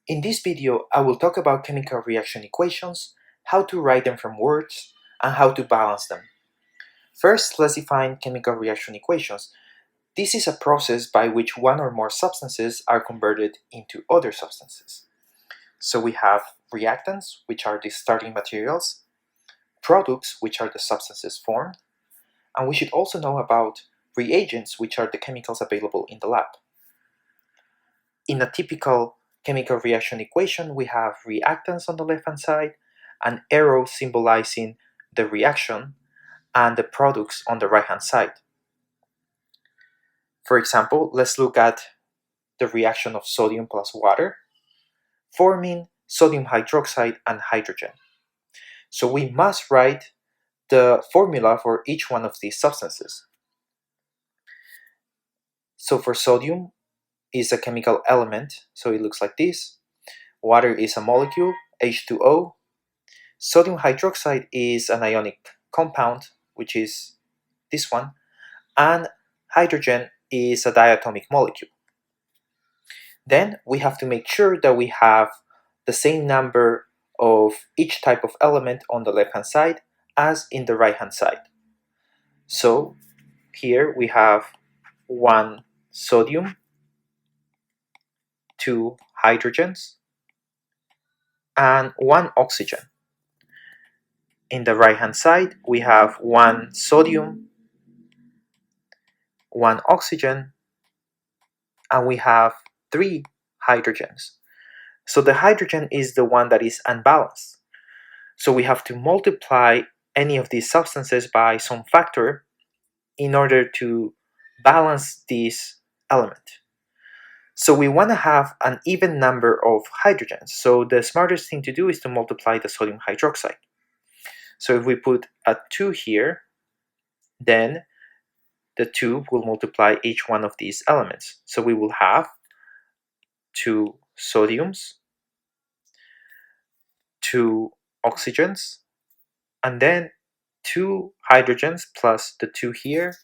In this video, I will talk about chemical reaction equations, how to write them from words, and how to balance them. First, let's define chemical reaction equations. This is a process by which one or more substances are converted into other substances. So we have reactants, which are the starting materials, products, which are the substances formed, and we should also know about reagents, which are the chemicals available in the lab. In a typical chemical reaction equation, we have reactants on the left-hand side, an arrow symbolizing the reaction, and the products on the right-hand side. For example, let's look at the reaction of sodium plus water, forming sodium hydroxide and hydrogen. So we must write the formula for each one of these substances. So for sodium is a chemical element, so it looks like this. Water is a molecule, H2O. Sodium hydroxide is an ionic compound, which is this one, and hydrogen is a diatomic molecule. Then we have to make sure that we have the same number of each type of element on the left-hand side as in the right-hand side. So here we have 1 sodium, 2 hydrogens, and 1 oxygen. In the right-hand side, we have 1 sodium, 1 oxygen, and we have 3 hydrogens. So the hydrogen is the one that is unbalanced. So we have to multiply any of these substances by some factor in order to balance this element. So we want to have an even number of hydrogens. So the smartest thing to do is to multiply the sodium hydroxide. So if we put a 2 here, then the 2 will multiply each one of these elements. So we will have 2 sodiums, 2 oxygens, and then 2 hydrogens plus the 2 here,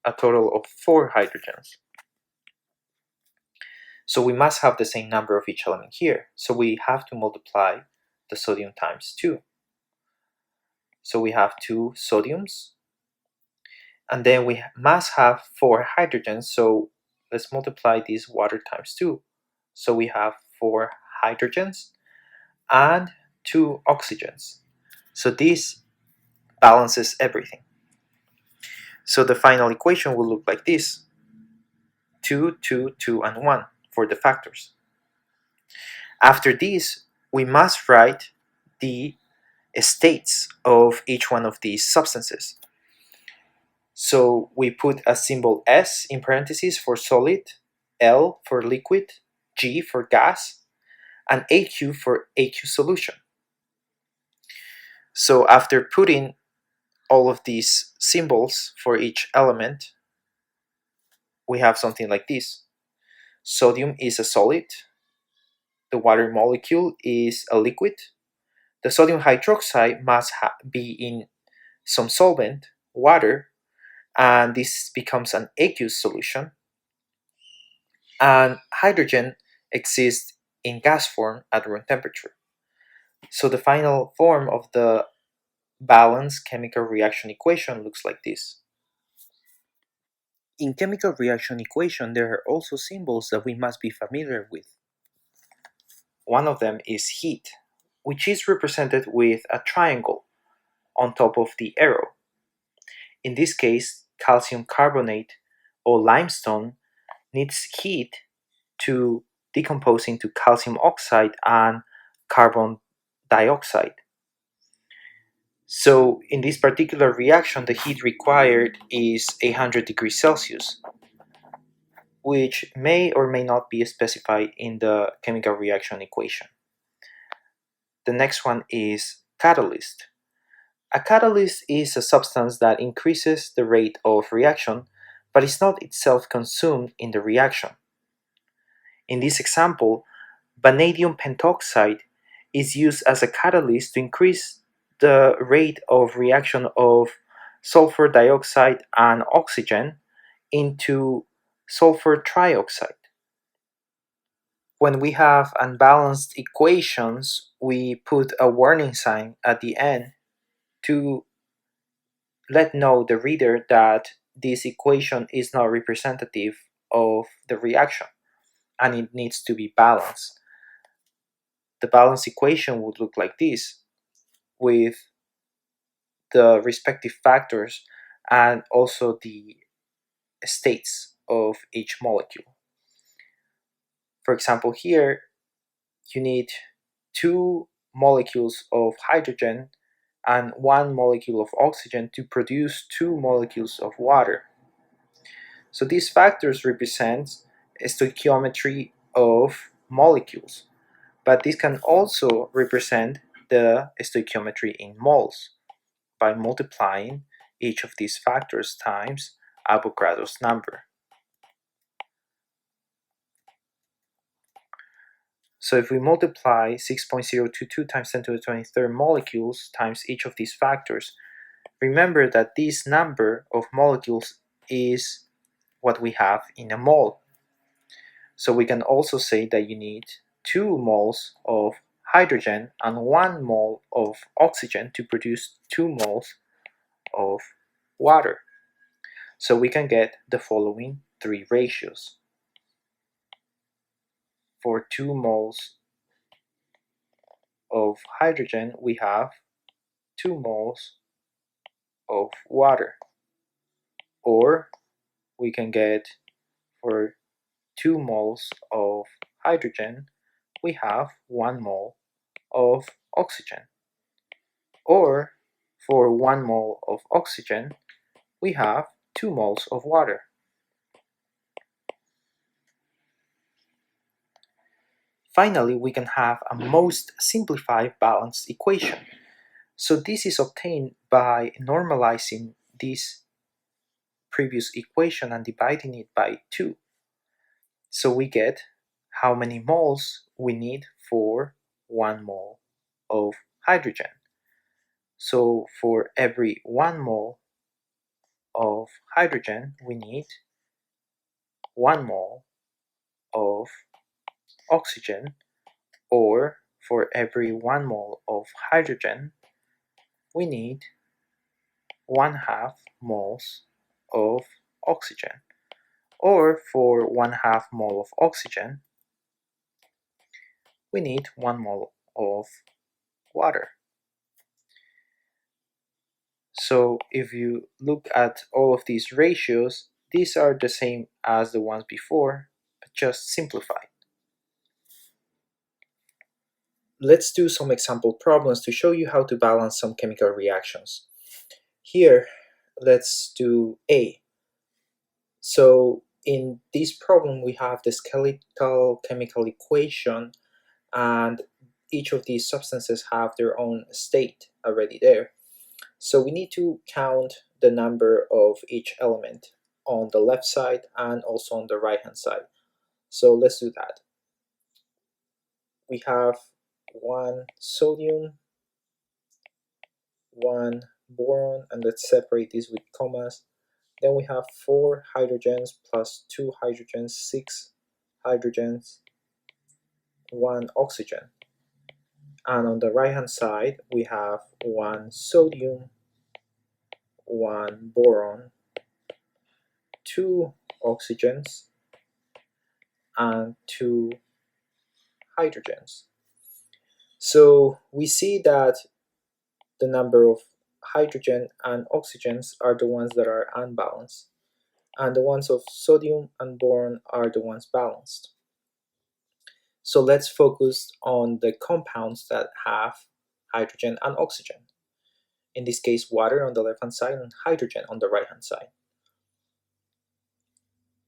a total of 4 hydrogens. So we must have the same number of each element here. So we have to multiply the sodium times 2. So we have 2 sodiums, and then we must have 4 hydrogens. So let's multiply this water times 2. So we have 4 hydrogens and 2 oxygens. So this balances everything. So the final equation will look like this: 2, 2, 2, and 1 for the factors. After this, we must write the states of each one of these substances. So we put a symbol S in parentheses for solid, L for liquid, G for gas, and AQ for aqueous solution. So after putting all of these symbols for each element, we have something like this. Sodium is a solid, the water molecule is a liquid, the sodium hydroxide must be in some solvent, water, and this becomes an aqueous solution, and hydrogen exists in gas form at room temperature. So the final form of the balanced chemical reaction equation looks like this. In chemical reaction equation, there are also symbols that we must be familiar with. One of them is heat, which is represented with a triangle on top of the arrow. In this case, calcium carbonate or limestone needs heat to decompose into calcium oxide and carbon dioxide. So in this particular reaction, the heat required is 100 degrees Celsius, which may or may not be specified in the chemical reaction equation. The next one is catalyst. A catalyst is a substance that increases the rate of reaction, but is not itself consumed in the reaction. In this example, vanadium pentoxide is used as a catalyst to increase the rate of reaction of sulfur dioxide and oxygen into sulfur trioxide. when we have unbalanced equations, we put a warning sign at the end to let know the reader that this equation is not representative of the reaction and it needs to be balanced. The balanced equation would look like this, with the respective factors and also the states of each molecule. For example, here you need 2 molecules of hydrogen and 1 molecule of oxygen to produce 2 molecules of water. So these factors represent stoichiometry of molecules, but this can also represent the stoichiometry in moles by multiplying each of these factors times Avogadro's number. So if we multiply 6.022 times 10 to the 23rd molecules times each of these factors, remember that this number of molecules is what we have in a mole. So we can also say that you need 2 moles of hydrogen and 1 mole of oxygen to produce 2 moles of water. So we can get the following 3 ratios. For 2 moles of hydrogen, we have 2 moles of water. Or we can get, for 2 moles of hydrogen, we have 1 mole of oxygen. Or for 1 mole of oxygen, we have 2 moles of water. Finally, we can have a most simplified balanced equation. So this is obtained by normalizing this previous equation and dividing it by 2. So we get how many moles we need for 1 mole of hydrogen. So for every 1 mole of hydrogen, we need 1 mole of oxygen, or for every 1 mole of hydrogen, we need 1/2 moles of oxygen. Or for 1/2 mole of oxygen, we need 1 mole of water. So if you look at all of these ratios, these are the same as the ones before, but just simplified. Let's do some example problems to show you how to balance some chemical reactions. Here, let's do A. So in this problem, we have the skeletal chemical equation, and each of these substances have their own state already there. So we need to count the number of each element on the left side and also on the right hand side. So let's do that. We have 1 sodium, 1 boron, and let's separate these with commas. Then we have 4 hydrogens plus 2 hydrogens, 6 hydrogens, 1 oxygen. And on the right hand side, we have 1 sodium, 1 boron, 2 oxygens, and 2 hydrogens. So we see that the number of hydrogen and oxygens are the ones that are unbalanced, and the ones of sodium and boron are the ones balanced. So let's focus on the compounds that have hydrogen and oxygen. In this case, water on the left hand side and hydrogen on the right hand side.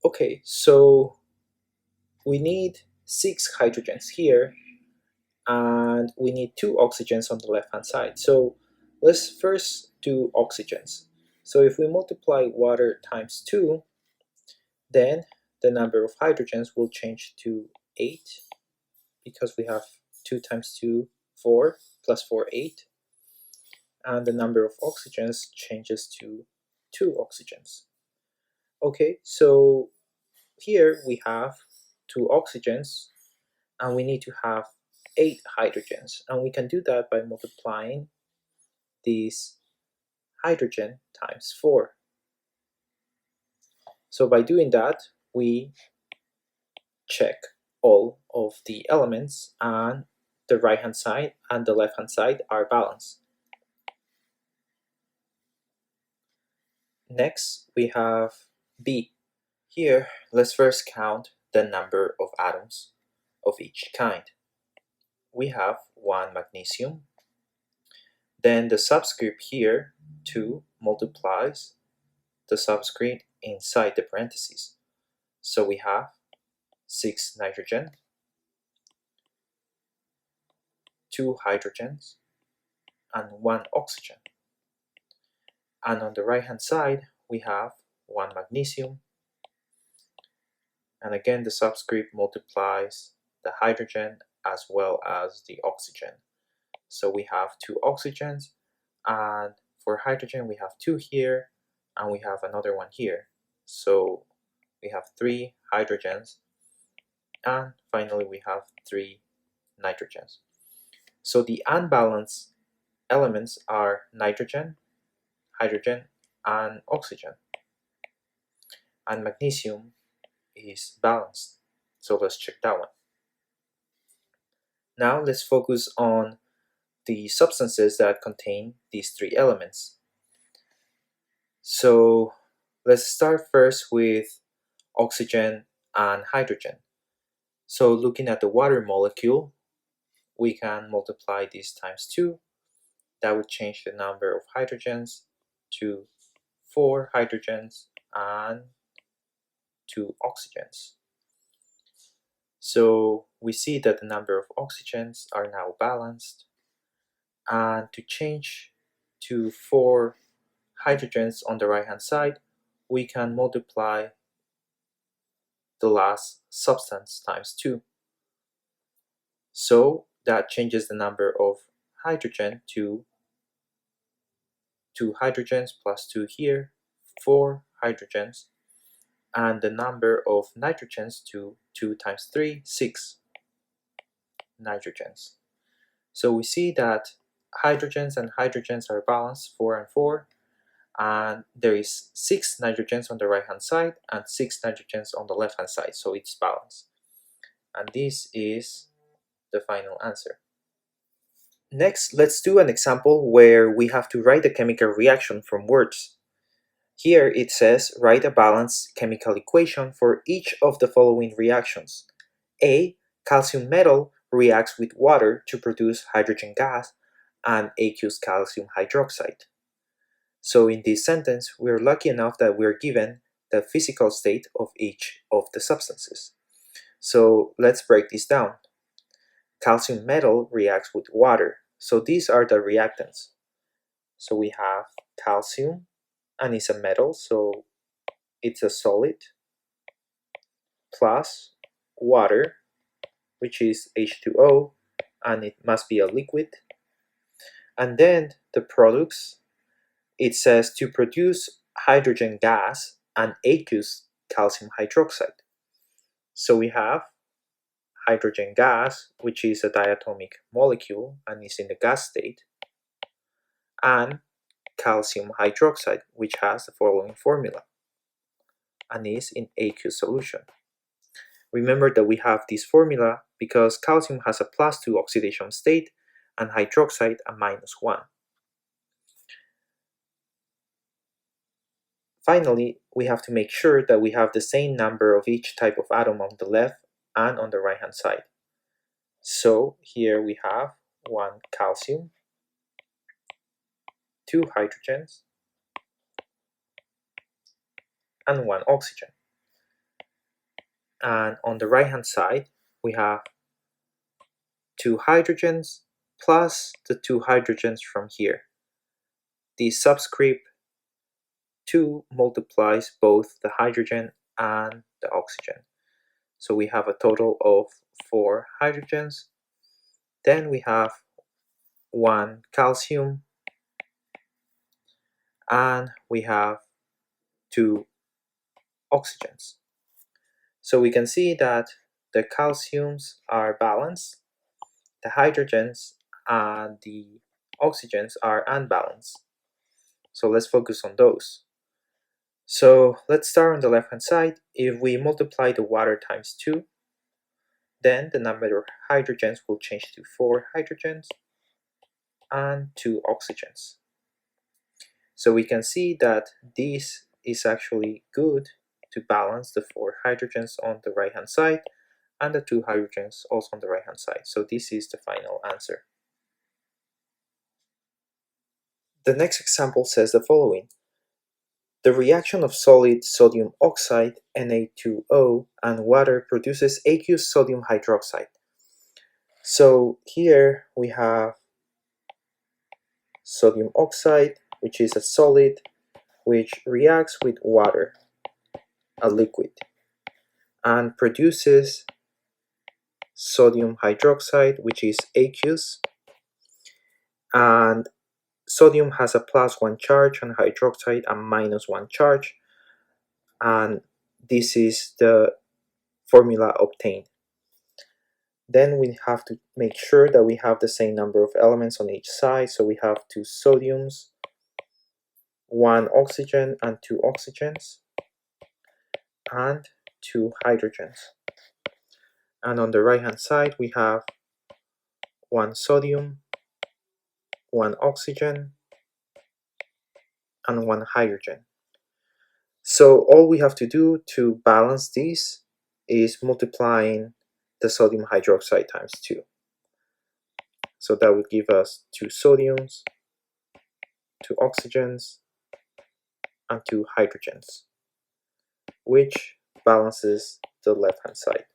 Okay, so we need 6 hydrogens here, and we need 2 oxygens on the left hand side. So let's first do oxygens. So if we multiply water times 2, then the number of hydrogens will change to 8, because we have 2 times 2, 4, plus 4, 8. And the number of oxygens changes to 2 oxygens. Okay, so here we have 2 oxygens, and we need to have 8 hydrogens, and we can do that by multiplying this hydrogen times 4. So by doing that, we check all of the elements, and the right hand side and the left hand side are balanced. Next, we have B. Here, let's first count the number of atoms of each kind. We have 1 magnesium, then the subscript here, 2, multiplies the subscript inside the parentheses. So we have 6 nitrogen, 2 hydrogens, and 1 oxygen. And on the right hand side, we have 1 magnesium, and again the subscript multiplies the hydrogen as well as the oxygen. So we have 2 oxygens, and for hydrogen we have 2 here, and we have another one here. So we have 3 hydrogens, and finally we have 3 nitrogens. So the unbalanced elements are nitrogen, hydrogen, and oxygen. And magnesium is balanced. So let's check that one. Now let's focus on the substances that contain these 3 elements. So let's start first with oxygen and hydrogen. So looking at the water molecule, we can multiply these times 2. That would change the number of hydrogens to 4 hydrogens and 2 oxygens. So we see that the number of oxygens are now balanced, and to change to 4 hydrogens on the right hand side, we can multiply the last substance times 2. So that changes the number of hydrogen to 2 hydrogens plus 2 here, 4 hydrogens, and the number of nitrogens to 2 times 3, 6 nitrogens. So we see that hydrogens and hydrogens are balanced, 4 and 4, and there is 6 nitrogens on the right hand side and 6 nitrogens on the left hand side, so it's balanced. And this is the final answer. Next, let's do an example where we have to write the chemical reaction from words. Here it says write a balanced chemical equation for each of the following reactions. A. Calcium metal reacts with water to produce hydrogen gas and aqueous calcium hydroxide. So in this sentence, we're lucky enough that we're given the physical state of each of the substances. So let's break this down. Calcium metal reacts with water. So these are the reactants. So we have calcium, and it's a metal, so it's a solid, plus water, which is H2O, and it must be a liquid. And then the products, it says to produce hydrogen gas and aqueous calcium hydroxide. So we have hydrogen gas, which is a diatomic molecule and is in the gas state, and calcium hydroxide, which has the following formula and is in aqueous solution. Remember that we have this formula because calcium has a +2 oxidation state and hydroxide a -1. Finally, we have to make sure that we have the same number of each type of atom on the left and on the right hand side. So here we have 1 calcium, 2 hydrogens, and 1 oxygen. And on the right hand side, we have 2 hydrogens plus the 2 hydrogens from here. The subscript 2 multiplies both the hydrogen and the oxygen. So we have a total of 4 hydrogens. Then we have 1 calcium, and we have 2 oxygens. So we can see that the calciums are balanced, the hydrogens and the oxygens are unbalanced. So let's focus on those. So let's start on the left hand side. If we multiply the water times 2, then the number of hydrogens will change to 4 hydrogens and 2 oxygens. So we can see that this is actually good to balance the 4 hydrogens on the right hand side and the 2 hydrogens also on the right hand side. So this is the final answer. The next example says the following. The reaction of solid sodium oxide, Na2O, and water produces aqueous sodium hydroxide. So here we have sodium oxide, which is a solid, which reacts with water, a liquid, and produces sodium hydroxide, which is aqueous, and sodium has a +1 charge and hydroxide a -1 charge, and this is the formula obtained. Then we have to make sure that we have the same number of elements on each side, so we have 2 sodiums, 1 oxygen and 2 oxygens, and 2 hydrogens. And on the right hand side we have 1 sodium, 1 oxygen, and 1 hydrogen. So all we have to do to balance these is multiplying the sodium hydroxide times 2. So that would give us 2 sodiums, 2 oxygens, and 2 hydrogens, which balances the left hand side.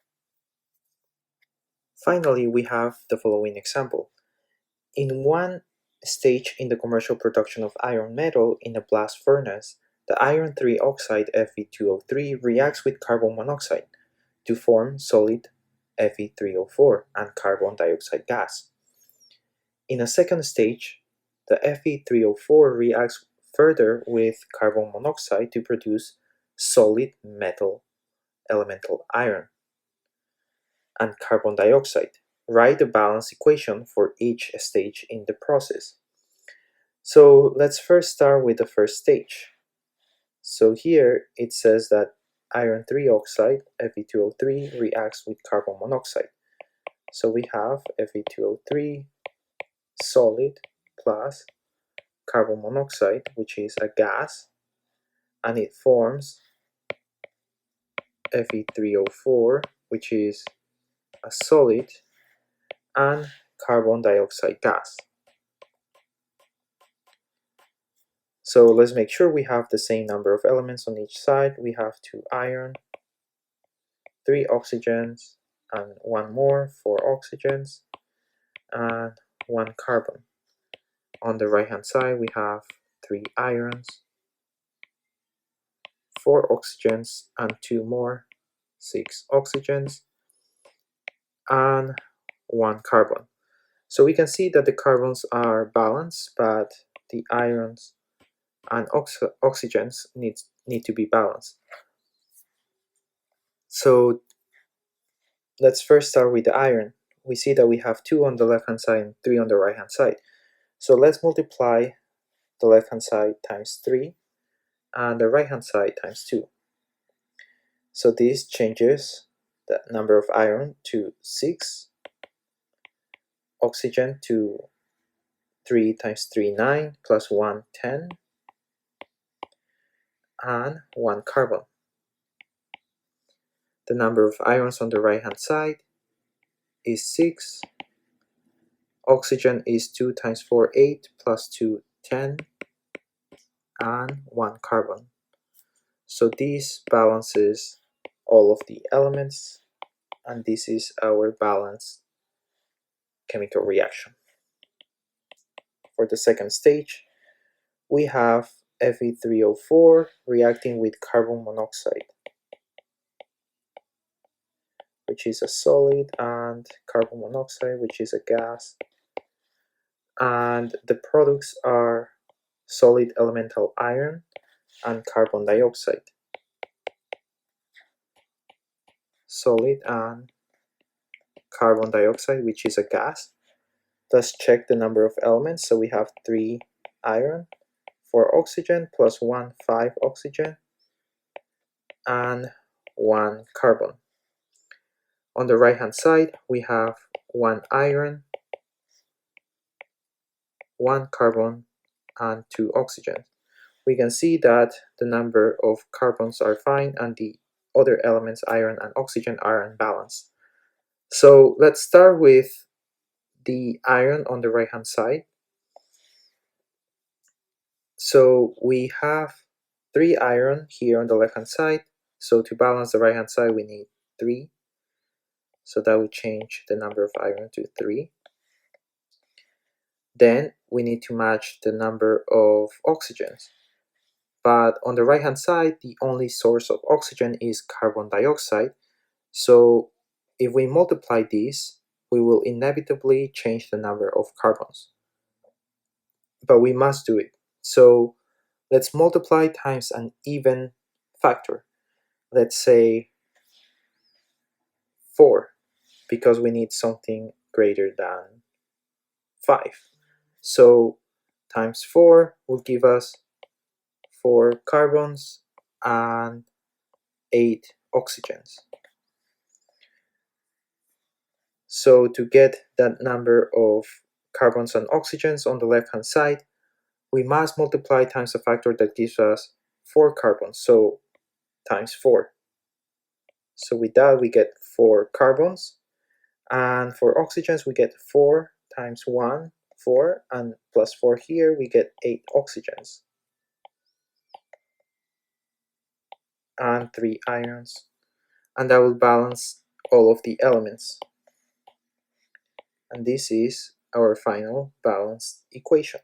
Finally, we have the following example. In one stage in the commercial production of iron metal in a blast furnace, the iron 3 oxide Fe2O3 reacts with carbon monoxide to form solid Fe3O4 and carbon dioxide gas. In a second stage, the Fe3O4 reacts further with carbon monoxide to produce solid metal elemental iron and carbon dioxide. Write the balance equation for each stage in the process. So let's first start with the first stage. So here it says that iron 3 oxide, Fe2O3, reacts with carbon monoxide. So we have Fe2O3 solid plus carbon monoxide, which is a gas, and it forms Fe3O4, which is a solid, and carbon dioxide gas. So let's make sure we have the same number of elements on each side. We have 2 iron, 3 oxygens, and 1 more, 4 oxygens, and 1 carbon. On the right hand side we have 3 irons, 4 oxygens, and 2 more, 6 oxygens, and 1 carbon. So we can see that the carbons are balanced, but the irons and oxygens need to be balanced. So let's first start with the iron. We see that we have 2 on the left hand side and 3 on the right hand side. So let's multiply the left hand side times 3 and the right hand side times 2. So this changes the number of iron to 6, oxygen to 3 times 3, 9, plus 1, 10, and 1 carbon. The number of irons on the right hand side is 6, oxygen is 2 times 4, 8, plus 2, 10, and 1 carbon. So this balances all of the elements, and this is our balanced chemical reaction. For the second stage, we have Fe3O4 reacting with carbon monoxide, which is a solid, and carbon monoxide, which is a gas. And the products are solid elemental iron and carbon dioxide. Solid and carbon dioxide, which is a gas. Let's check the number of elements. So we have 3 iron, 4 oxygen, plus 1, 5 oxygen, and 1 carbon. On the right hand side, we have 1 iron, 1 carbon, and 2 oxygen. We can see that the number of carbons are fine and the other elements, iron and oxygen, are unbalanced. So let's start with the iron on the right hand side. So we have 3 iron here on the left hand side. So to balance the right hand side, we need 3. So that would change the number of iron to 3. Then we need to match the number of oxygens. But on the right hand side, the only source of oxygen is carbon dioxide. So if we multiply these, we will inevitably change the number of carbons. But we must do it. So let's multiply times an even factor. Let's say 4, because we need something greater than 5. So times 4 will give us 4 carbons and 8 oxygens. So to get that number of carbons and oxygens on the left hand side, we must multiply times a factor that gives us 4 carbons, so times 4. So with that we get 4 carbons, and for oxygens we get 4 times 1, 4, and plus 4 here we get 8 oxygens, and 3 irons, and that will balance all of the elements. And this is our final balanced equation.